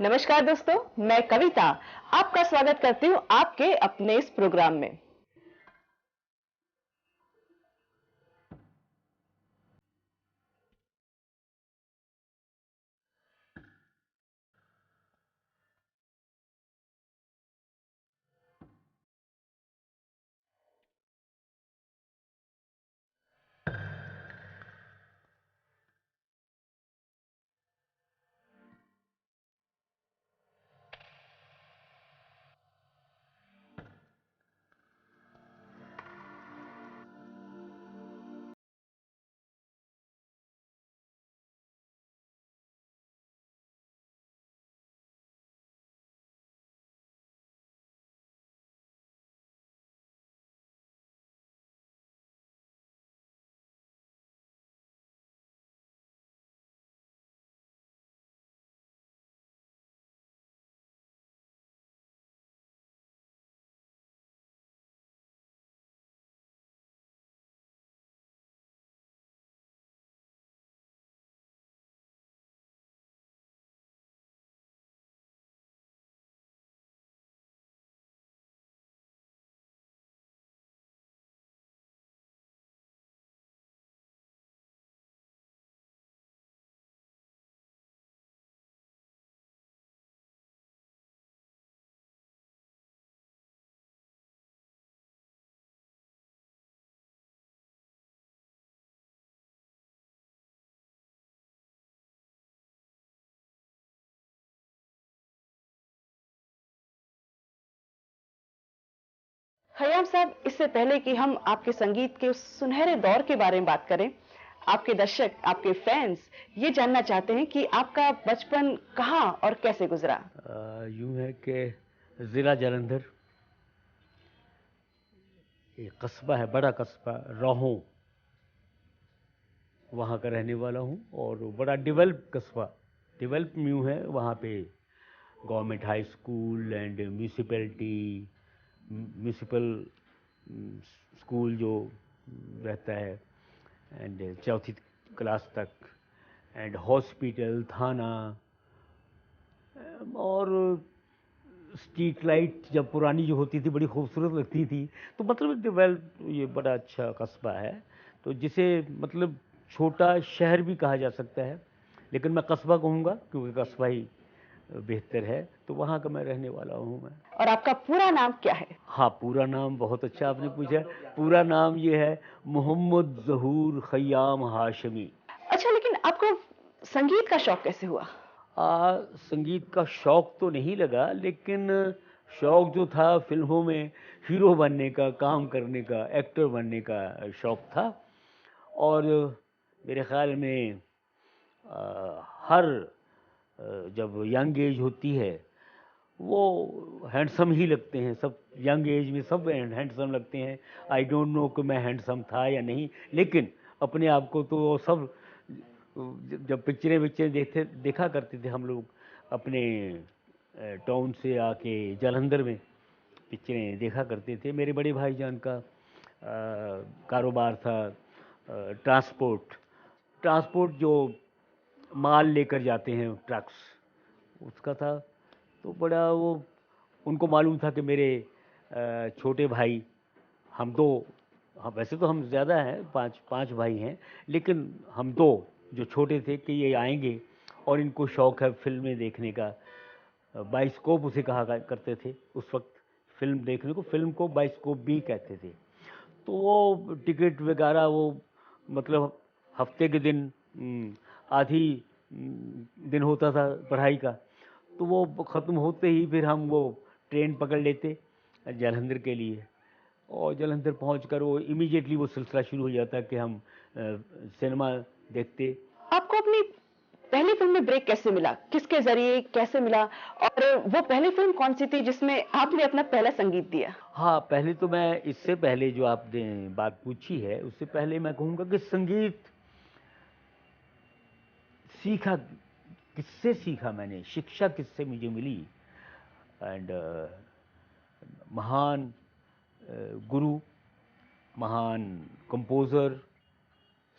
नमस्कार दोस्तों, मैं कविता आपका स्वागत करती हूँ आपके अपने इस प्रोग्राम में। खयाम साहब, इससे पहले कि हम आपके संगीत के उस सुनहरे दौर के बारे में बात करें, आपके दर्शक, आपके फैंस ये जानना चाहते हैं कि आपका बचपन कहाँ और कैसे गुजरा। यूँ है कि ज़िला जालंधर एक कस्बा है, बड़ा कस्बा रोहों, वहाँ का रहने वाला हूँ। और बड़ा डेवलप कस्बा, डेवलप यूँ है, वहाँ पे government high school and municipality, municipal school जो रहता है, एंड चौथी क्लास तक, एंड हॉस्पिटल, थाना, और स्ट्रीट लाइट जब पुरानी जो होती थी बड़ी खूबसूरत लगती थी। तो मतलब वेल, ये बड़ा अच्छा कस्बा है, तो जिसे मतलब छोटा शहर भी कहा जा सकता है, लेकिन मैं कस्बा कहूँगा क्योंकि कस्बा ही बेहतर है। तो वहाँ का मैं रहने वाला हूँ मैं। और आपका पूरा नाम क्या है? हाँ, पूरा नाम बहुत अच्छा आपने पूछा। पूरा नाम ये है मोहम्मद ज़हूर खयाम हाशमी। अच्छा, लेकिन आपको संगीत का शौक कैसे हुआ? संगीत का शौक तो नहीं लगा, लेकिन शौक जो था फिल्मों में हीरो बनने का, काम करने का, एक्टर बनने का शौक था। और मेरे ख्याल में हर जब यंग एज होती है, वो हैंडसम ही लगते हैं सब। यंग एज में सब हैंडसम लगते हैं। आई डोंट नो कि मैं हैंडसम था या नहीं, लेकिन अपने आप को तो वो सब, जब पिक्चरें विक्चरें देखा करते थे हम लोग अपने टाउन से आके जालंधर में पिक्चरें देखा करते थे। मेरे बड़े भाईजान का कारोबार था, ट्रांसपोर्ट ट्रांसपोर्ट जो माल लेकर जाते हैं ट्रक्स, उसका था। तो बड़ा वो, उनको मालूम था कि मेरे छोटे भाई, हम दो, हम वैसे तो हम ज़्यादा हैं, पांच पांच भाई हैं, लेकिन हम दो जो छोटे थे कि ये आएंगे और इनको शौक़ है फिल्में देखने का। बाइस्कोप उसे कहा करते थे उस वक्त, फिल्म देखने को, फिल्म को बाइस्कोप भी कहते थे। तो वो टिकट वगैरह वो मतलब हफ्ते के दिन आधी दिन होता था पढ़ाई का, तो वो ख़त्म होते ही फिर हम वो ट्रेन पकड़ लेते जालंधर के लिए। और जालंधर पहुंचकर वो इमीडिएटली वो सिलसिला शुरू हो जाता कि हम सिनेमा देखते। आपको अपनी पहली फिल्म में ब्रेक कैसे मिला, किसके जरिए कैसे मिला, और वो पहली फिल्म कौन सी थी जिसमें आपने अपना पहला संगीत दिया? हाँ, पहले तो मैं, इससे पहले जो आपने बात पूछी है उससे पहले मैं कहूँगा कि संगीत सीखा किससे, सीखा मैंने, शिक्षा किससे मुझे मिली। एंड महान गुरु, महान कंपोज़र,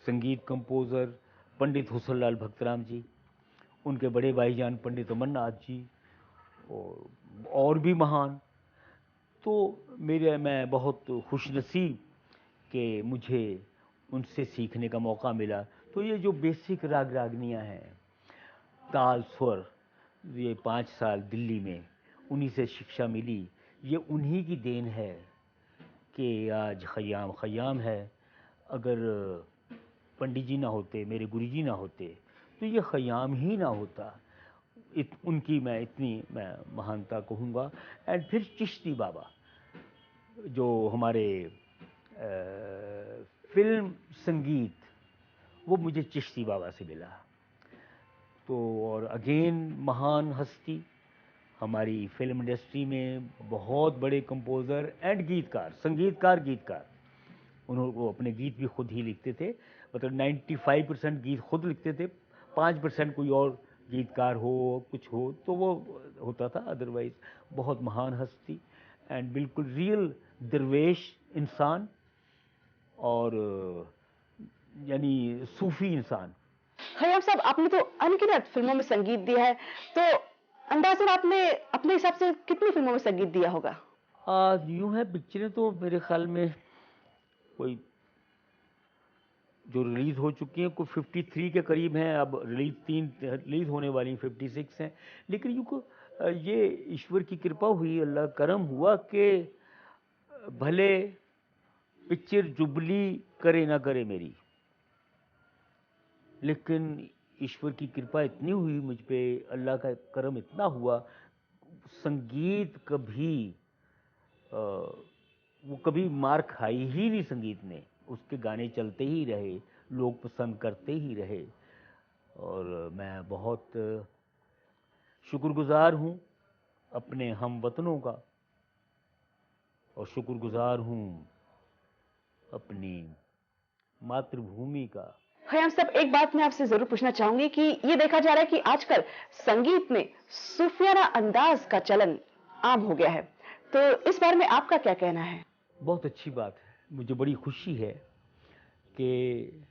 संगीत कंपोज़र पंडित हुसनलाल भक्तराम जी, उनके बड़े भाईजान पंडित अमरनाथ जी और भी महान। तो मैं बहुत खुशनसीब कि मुझे उनसे सीखने का मौका मिला। तो ये जो बेसिक राग रागनियाँ हैं, ताल स्वर, ये 5 साल दिल्ली में उन्हीं से शिक्षा मिली। ये उन्हीं की देन है कि आज ख़याम ख़याम है। अगर पंडित जी ना होते, मेरे गुरुजी ना होते, तो ये ख़याम ही ना होता। उनकी मैं इतनी महानता कहूँगा। एंड फिर चिश्ती बाबा, जो हमारे फिल्म संगीत, वो मुझे चिश्ती बाबा से मिला। तो और अगेन महान हस्ती, हमारी फिल्म इंडस्ट्री में बहुत बड़े कंपोज़र एंड गीतकार, संगीतकार गीतकार। उन्होंने वो अपने गीत भी खुद ही लिखते थे, मतलब 95% गीत खुद लिखते थे, 5% कोई और गीतकार हो कुछ हो तो वो होता था। अदरवाइज बहुत महान हस्ती एंड बिल्कुल रियल दरवेश इंसान, और यानी सूफी इंसान। खयाम साहब, आपने तो अनगिनत फिल्मों में संगीत दिया है, तो अंदाज़न आपने अपने हिसाब से कितनी फिल्मों में संगीत दिया होगा? यूँ है, पिक्चरें तो मेरे ख्याल में कोई जो रिलीज़ हो चुकी हैं कोई 53 के करीब हैं। अब तीन रिलीज़ होने वाली 56 हैं। लेकिन ये ईश्वर की कृपा हुई, अल्लाह करम हुआ कि भले पिक्चर जुबली करे ना करे मेरी, लेकिन ईश्वर की कृपा इतनी हुई मुझ पे, अल्लाह का करम इतना हुआ, संगीत कभी वो कभी मार खाई ही नहीं संगीत ने। उसके गाने चलते ही रहे, लोग पसंद करते ही रहे। और मैं बहुत शुक्रगुजार हूँ अपने हम वतनों का, और शुक्रगुजार हूँ अपनी मातृभूमि का। खयाम साहब, एक बात मैं आपसे जरूर पूछना चाहूंगी कि ये देखा जा रहा है कि आजकल संगीत में सूफियाना अंदाज का चलन आम हो गया है, तो इस बारे में आपका क्या कहना है? बहुत अच्छी बात है। मुझे बड़ी खुशी है कि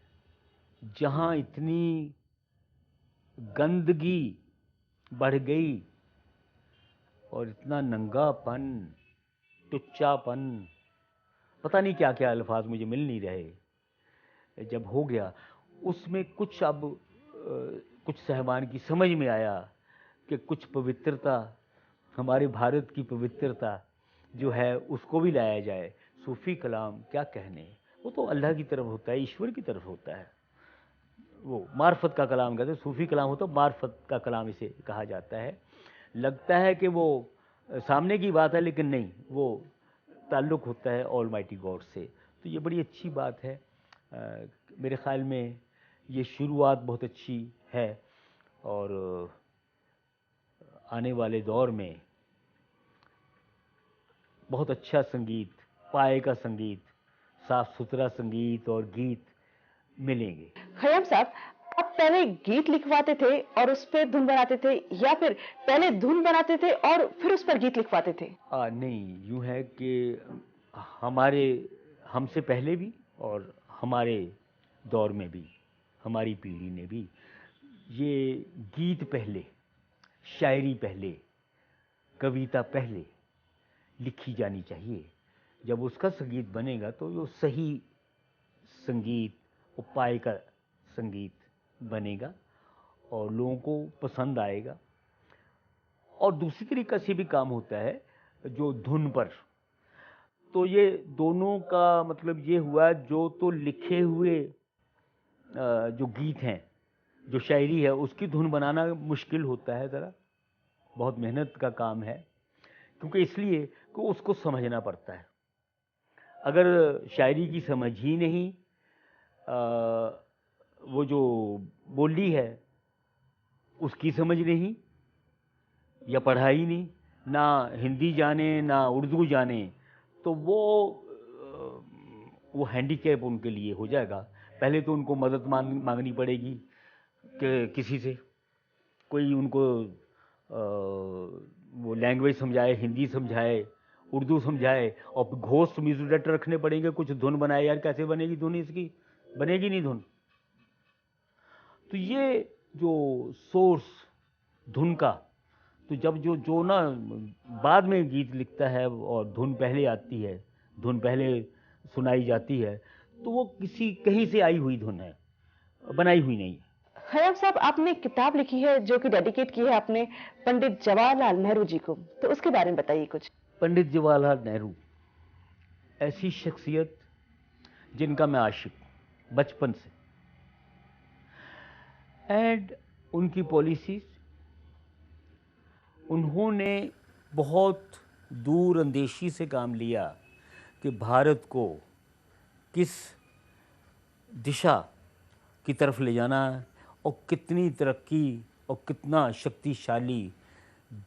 जहाँ इतनी गंदगी बढ़ गई और इतना नंगापन, टुच्चापन, पता नहीं क्या क्या अल्फाज मुझे मिल नहीं रहे, जब हो गया उसमें कुछ अब कुछ सहमान की समझ में आया कि कुछ पवित्रता, हमारे भारत की पवित्रता जो है उसको भी लाया जाए। सूफ़ी कलाम क्या कहने, वो तो अल्लाह की तरफ होता है, ईश्वर की तरफ होता है। वो मार्फत का कलाम कहते हैं, सूफ़ी कलाम होता है, मार्फत का कलाम इसे कहा जाता है। लगता है कि वो सामने की बात है, लेकिन नहीं, वो ताल्लुक़ होता है ऑलमाइटी गॉड से। तो ये बड़ी अच्छी बात है। मेरे ख़्याल में ये शुरुआत बहुत अच्छी है, और आने वाले दौर में बहुत अच्छा संगीत, पाए का संगीत, साफ सुथरा संगीत और गीत मिलेंगे। खयाम साहब, आप पहले गीत लिखवाते थे और उस पर धुन बनाते थे, या फिर पहले धुन बनाते थे और फिर उस पर गीत लिखवाते थे? नहीं, यूँ है कि हमसे पहले भी और हमारे दौर में भी, हमारी पीढ़ी ने भी, ये गीत पहले, शायरी पहले, कविता पहले लिखी जानी चाहिए। जब उसका संगीत बनेगा तो वो सही संगीत, उपाय का संगीत बनेगा और लोगों को पसंद आएगा। और दूसरी तरीक़े से भी काम होता है जो धुन पर। तो ये दोनों का मतलब ये हुआ, जो तो लिखे हुए जो गीत हैं, जो शायरी है, उसकी धुन बनाना मुश्किल होता है ज़रा, बहुत मेहनत का काम है, क्योंकि इसलिए कि उसको समझना पड़ता है। अगर शायरी की समझ ही नहीं, वो जो बोली है उसकी समझ नहीं, या पढ़ाई नहीं, ना हिंदी जाने ना उर्दू जाने, तो वो हैंडीकैप उनके लिए हो जाएगा। पहले तो उनको मदद मांगनी पड़ेगी कि किसी से, कोई उनको वो लैंग्वेज समझाए, हिंदी समझाए, उर्दू समझाए, और घोस्ट म्यूजिक डायरेक्टर रखने पड़ेंगे, कुछ धुन बनाए। यार कैसे बनेगी धुन, इसकी बनेगी नहीं धुन। तो ये जो सोर्स धुन का। तो जब जो जो ना बाद में गीत लिखता है और धुन पहले आती है, धुन पहले सुनाई जाती है, तो वो किसी कहीं से आई हुई धुन है, बनाई हुई नहीं है। खयाम साहब, आपने एक किताब लिखी है जो कि डेडिकेट की है आपने पंडित जवाहरलाल नेहरू जी को, तो उसके बारे में बताइए कुछ। पंडित जवाहरलाल नेहरू ऐसी शख्सियत जिनका मैं आशिक बचपन से, एंड उनकी पॉलिसीज, उन्होंने बहुत दूर अंदेशी से काम लिया कि भारत को किस दिशा की तरफ ले जाना है और कितनी तरक्की और कितना शक्तिशाली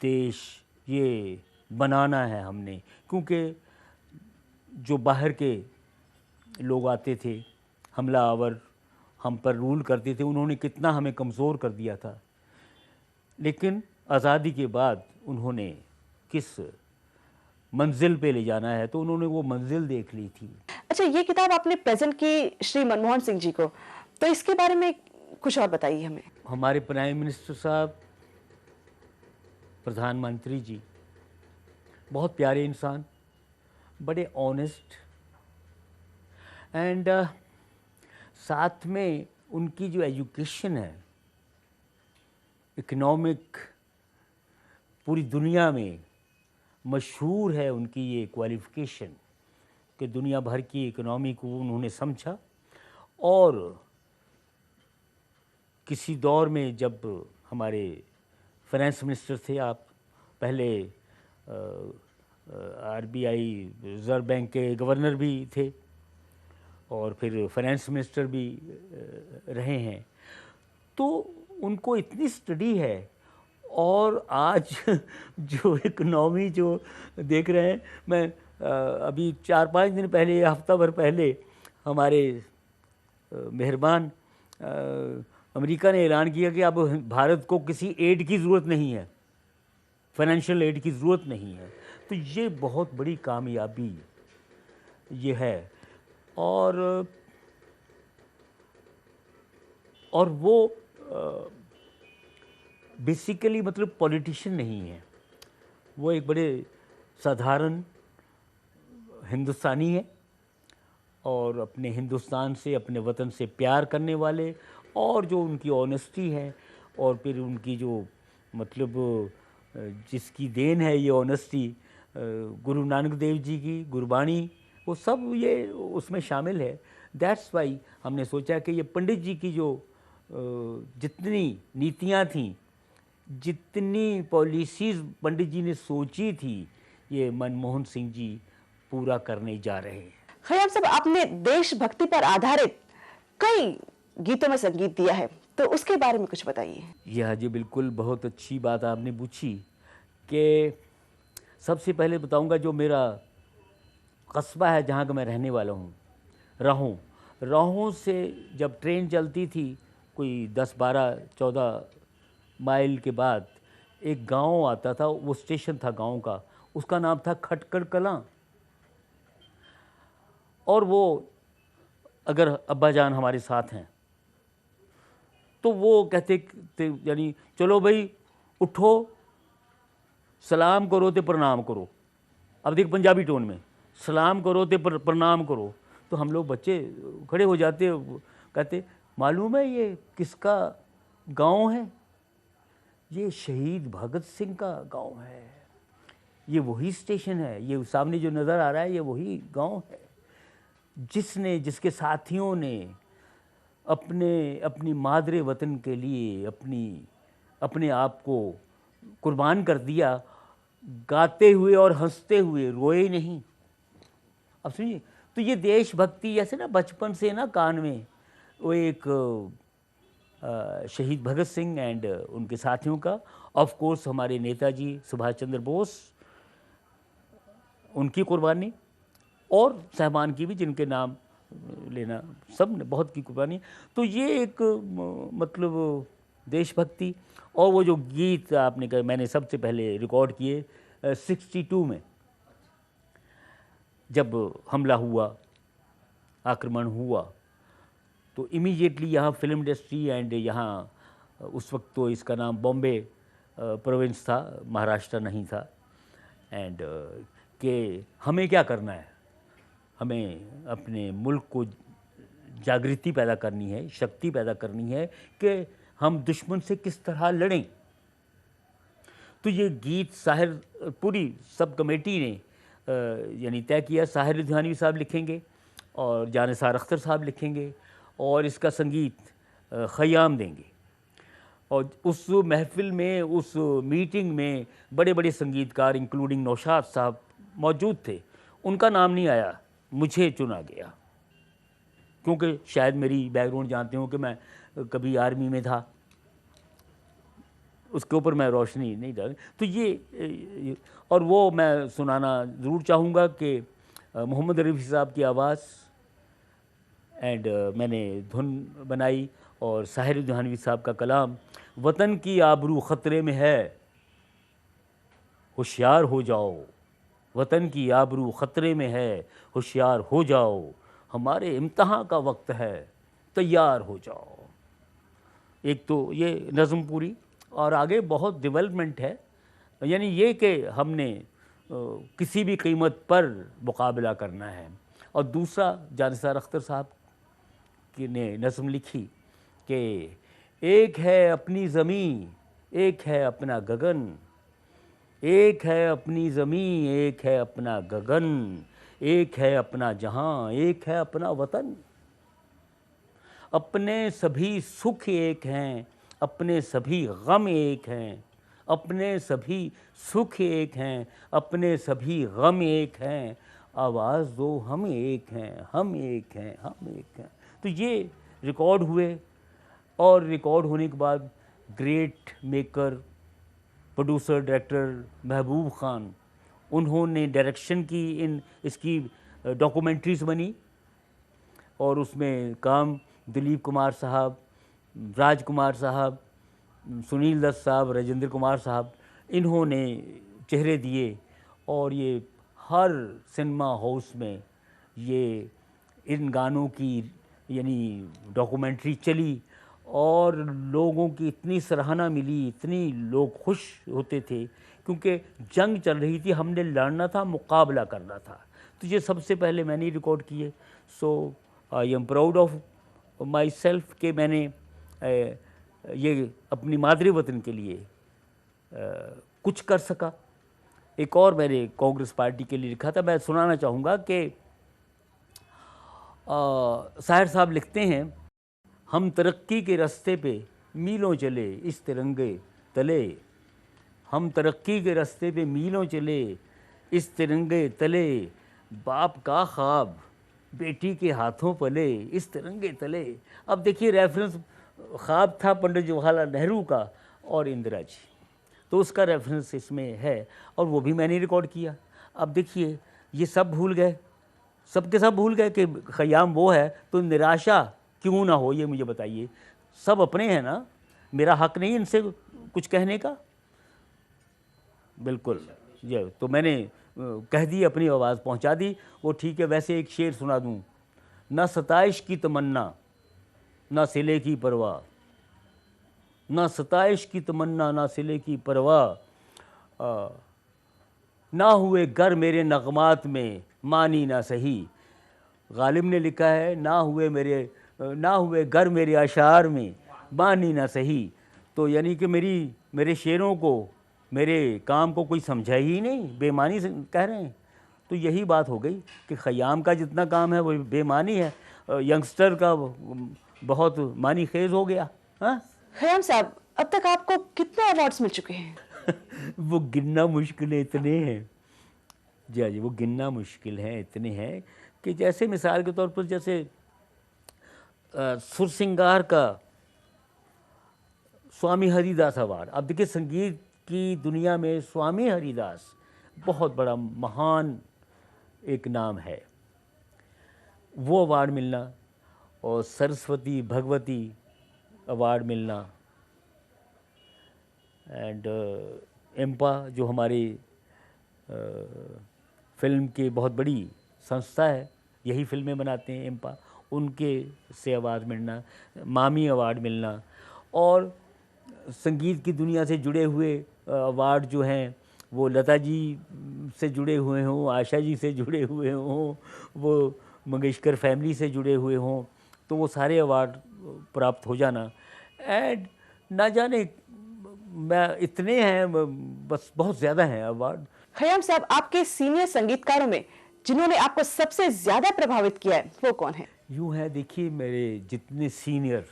देश ये बनाना है हमने। क्योंकि जो बाहर के लोग आते थे, हमलावर हम पर रूल करते थे, उन्होंने कितना हमें कमज़ोर कर दिया था। लेकिन आज़ादी के बाद उन्होंने किस मंजिल पे ले जाना है, तो उन्होंने वो मंजिल देख ली थी। अच्छा, ये किताब आपने प्रेजेंट की श्री मनमोहन सिंह जी को, तो इसके बारे में कुछ और बताइए हमें। हमारे प्राइम मिनिस्टर साहब, प्रधानमंत्री जी बहुत प्यारे इंसान, बड़े ऑनेस्ट, एंड साथ में उनकी जो एजुकेशन है, इकोनॉमिक, पूरी दुनिया में मशहूर है उनकी ये क्वालिफ़िकेशन कि दुनिया भर की इकोनॉमी को उन्होंने समझा। और किसी दौर में जब हमारे फाइनेंस मिनिस्टर थे आप, पहले आरबीआई रिज़र्व बैंक के गवर्नर भी थे और फिर फाइनेंस मिनिस्टर भी रहे हैं, तो उनको इतनी स्टडी है। और आज जो इकोनॉमी जो देख रहे हैं, मैं अभी 4-5 दिन पहले, हफ्ता भर पहले, हमारे मेहरबान अमेरिका ने ऐलान किया कि अब भारत को किसी एड की ज़रूरत नहीं है, फाइनेंशियल एड की ज़रूरत नहीं है। तो ये बहुत बड़ी कामयाबी ये है। और वो बेसिकली मतलब पॉलिटिशियन नहीं है, वो एक बड़े साधारण हिंदुस्तानी है और अपने हिंदुस्तान से, अपने वतन से प्यार करने वाले, और जो उनकी ऑनेस्टी है और फिर उनकी जो मतलब जिसकी देन है ये ऑनेस्टी, गुरु नानक देव जी की गुरबाणी, वो सब ये उसमें शामिल है। दैट्स वाई हमने सोचा कि ये पंडित जी की जो जितनी नीतियाँ थीं, जितनी पॉलिसीज़ पंडित जी ने सोची थी, ये मनमोहन सिंह जी पूरा करने जा रहे हैं। खयाम साहब, आपने देशभक्ति पर आधारित कई गीतों में संगीत दिया है, तो उसके बारे में कुछ बताइए। यह जी बिल्कुल बहुत अच्छी बात आपने पूछी कि सबसे पहले बताऊंगा जो मेरा कस्बा है जहाँ का मैं रहने वाला हूँ, राहों से जब ट्रेन चलती थी कोई 10-12-14 माइल के बाद एक गांव आता था, वो स्टेशन था गांव का, उसका नाम था खटकड़ कलां। और वो अगर अब्बा जान हमारे साथ हैं तो वो कहते थे, यानी चलो भाई उठो, सलाम करो तो प्रणाम करो। अब देख पंजाबी टोन में, सलाम करो तो प्रणाम करो। तो हम लोग बच्चे खड़े हो जाते, कहते मालूम है ये किसका गांव है? ये शहीद भगत सिंह का गांव है, ये वही स्टेशन है, ये सामने जो नज़र आ रहा है ये वही गांव है जिसके साथियों ने अपनी मादरे वतन के लिए अपने आप को कुर्बान कर दिया, गाते हुए और हंसते हुए, रोए नहीं। अब सुनिए, तो ये देशभक्ति ऐसे ना बचपन से ना कान में, वो एक शहीद भगत सिंह एंड उनके साथियों का, ऑफ कोर्स हमारे नेताजी सुभाष चंद्र बोस, उनकी कुर्बानी, और साहबान की भी जिनके नाम लेना, सब ने बहुत की कुर्बानी। तो ये एक मतलब देशभक्ति। और वो जो गीत आपने कहा, मैंने सबसे पहले रिकॉर्ड किए 62 में, जब हमला हुआ, आक्रमण हुआ, तो इमीडिएटली यहाँ फिल्म इंडस्ट्री एंड यहाँ उस वक्त तो इसका नाम बॉम्बे प्रोविंस था, महाराष्ट्र नहीं था। एंड कि हमें क्या करना है, हमें अपने मुल्क को जागृति पैदा करनी है, शक्ति पैदा करनी है कि हम दुश्मन से किस तरह लड़ें। तो ये गीत साहिर, पूरी सब कमेटी ने यानी तय किया, साहिर लुधियानवी साहब लिखेंगे और जानिसार अख्तर साहब लिखेंगे और इसका संगीत ख़याम देंगे। और उस महफ़िल में, उस मीटिंग में बड़े बड़े संगीतकार इंक्लूडिंग नौशाद साहब मौजूद थे। उनका नाम नहीं आया, मुझे चुना गया, क्योंकि शायद मेरी बैकग्राउंड जानते हो कि मैं कभी आर्मी में था, उसके ऊपर मैं रोशनी नहीं डाली। तो ये और वो मैं सुनाना ज़रूर चाहूँगा कि मोहम्मद रफ़ी साहब की आवाज़ एंड मैंने धुन बनाई और साहिर लुधियानवी साहब का कलाम। वतन की आबरू ख़तरे में है, होशियार हो जाओ, वतन की आबरू ख़तरे में है, होशियार हो जाओ, हमारे इम्तहान का वक्त है, तैयार हो जाओ। एक तो ये नज़म पूरी, और आगे बहुत डेवलपमेंट है, यानी ये कि हमने किसी भी कीमत पर मुकाबला करना है। और दूसरा जानिसार अख्तर साहब की ने नज़म लिखी कि एक है अपनी ज़मीं, एक है अपना गगन, एक है अपनी ज़मीं, एक है अपना गगन, एक है अपना जहां, एक है अपना वतन। अपने सभी सुख एक हैं, अपने सभी गम एक हैं, अपने सभी सुख एक हैं, अपने सभी गम एक हैं, आवाज़ दो हम एक हैं, हम एक हैं, हम एक हैं। तो ये रिकॉर्ड हुए और रिकॉर्ड होने के बाद great maker, producer, director Mehboob Khan, उन्होंने डायरेक्शन की, इसकी डॉक्यूमेंट्रीज़ बनी और उसमें काम दिलीप कुमार साहब, राजकुमार साहब, सुनील दत्त साहब, राजेंद्र कुमार साहब, इन्होंने चेहरे दिए और ये हर सिनेमा हाउस में ये इन गानों की यानी डॉक्यूमेंट्री चली और लोगों की इतनी सराहना मिली, इतनी लोग खुश होते थे, क्योंकि जंग चल रही थी, हमने लड़ना था, मुकाबला करना था। तो ये सबसे पहले मैंने रिकॉर्ड किए। So I am proud of myself कि मैंने ये अपनी मादरी वतन के लिए कुछ कर सका। एक और मैंने कांग्रेस पार्टी के लिए लिखा था, मैं सुनाना चाहूँगा कि साहिर साहब लिखते हैं, हम तरक्की के रास्ते पे मीलों चले इस तिरंगे तले, हम तरक्की के रास्ते पे मीलों चले इस तिरंगे तले, बाप का ख्वाब बेटी के हाथों पले इस तिरंगे तले। अब देखिए रेफरेंस ख्वाब था पंडित जवाहरलाल नेहरू का और इंदिरा जी, तो उसका रेफरेंस इसमें है और वो भी मैंने रिकॉर्ड किया। अब देखिए ये सब भूल गए, सब के सब भूल गए कि ख़याम वो है, तो निराशा क्यों ना हो, ये मुझे बताइए। सब अपने हैं ना, मेरा हक नहीं इनसे कुछ कहने का। बिल्कुल, ये तो मैंने कह दी, अपनी आवाज़ पहुंचा दी, वो ठीक है। वैसे एक शेर सुना दूं, ना सताइश की तमन्ना ना सिले की परवाह, ना सताइश की तमन्ना ना सिले की परवाह, ना हुए गर मेरे नगमात में मानी ना सही। गालिब ने लिखा है, ना हुए गर मेरे अशार में मानी ना सही। तो यानी कि मेरे शेरों को, मेरे काम को कोई समझा ही नहीं, बेमानी से कह रहे हैं। तो यही बात हो गई कि ख़याम का जितना काम है वो बेमानी है, यंगस्टर का बहुत मानी खेज हो गया। हाँ ख़याम साहब, अब तक आपको कितने अवार्ड्स मिल चुके हैं? वो गिनना मुश्किल है, इतने हैं जी। हाँ जी, वो गिनना मुश्किल है, इतने हैं कि जैसे मिसाल के तौर पर जैसे सुरसिंगार का स्वामी हरिदास अवार्ड। अब देखिए संगीत की दुनिया में स्वामी हरिदास बहुत बड़ा महान एक नाम है, वो अवार्ड मिलना, और सरस्वती भगवती अवार्ड मिलना, एंड एम्पा जो हमारी फिल्म की बहुत बड़ी संस्था है, यही फिल्में बनाते हैं एम्पा, उनके से अवार्ड मिलना, मामी अवार्ड मिलना, और संगीत की दुनिया से जुड़े हुए अवार्ड जो हैं वो लता जी से जुड़े हुए हों, आशा जी से जुड़े हुए हों, वो मंगेशकर फैमिली से जुड़े हुए हों, तो वो सारे अवार्ड प्राप्त हो जाना। एंड ना जाने मैं इतने हैं, बस बहुत ज़्यादा हैं अवार्ड। खयाम साहब, आपके सीनियर संगीतकारों में जिन्होंने आपको सबसे ज्यादा प्रभावित किया है वो कौन है? यूँ है, देखिए मेरे जितने सीनियर,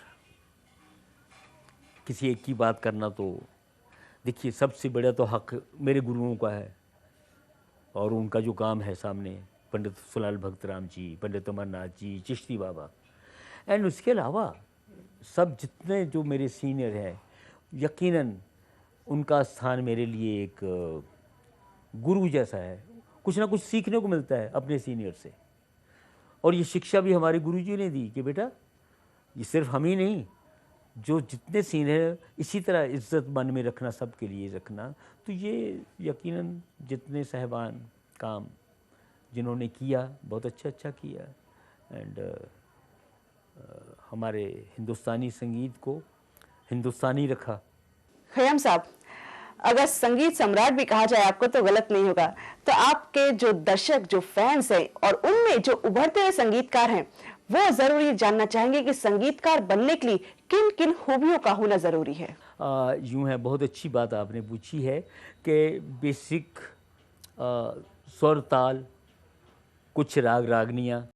किसी एक की बात करना तो देखिए सबसे बड़ा तो हक मेरे गुरुओं का है और उनका जो काम है सामने, पंडित सुलाल भक्त राम जी, पंडित अमरनाथ जी, चिश्ती बाबा। एंड उसके अलावा सब जितने जो मेरे सीनियर हैं, यकीनन उनका स्थान मेरे लिए एक गुरु जैसा है। कुछ ना कुछ सीखने को मिलता है अपने सीनियर से, और ये शिक्षा भी हमारे गुरु जी ने दी कि बेटा ये सिर्फ हम ही नहीं, जो जितने सीनियर इसी तरह इज्जत मन में रखना, सबके लिए रखना। तो ये यकीनन जितने साहिबान काम जिन्होंने किया, बहुत अच्छा किया। एंड हमारे हिंदुस्तानी संगीत को हिंदुस्तानी रखा। खयाम साहब, अगर संगीत सम्राट भी कहा जाए आपको तो गलत नहीं होगा। तो आपके जो दर्शक, जो फैंस हैं और उनमें जो उभरते हुए संगीतकार हैं, वो जरूर ये जानना चाहेंगे कि संगीतकार बनने के लिए किन किन खूबियों का होना जरूरी है। यूँ है, बहुत अच्छी बात आपने पूछी है कि बेसिक स्वर ताल, कुछ राग रागनियाँ,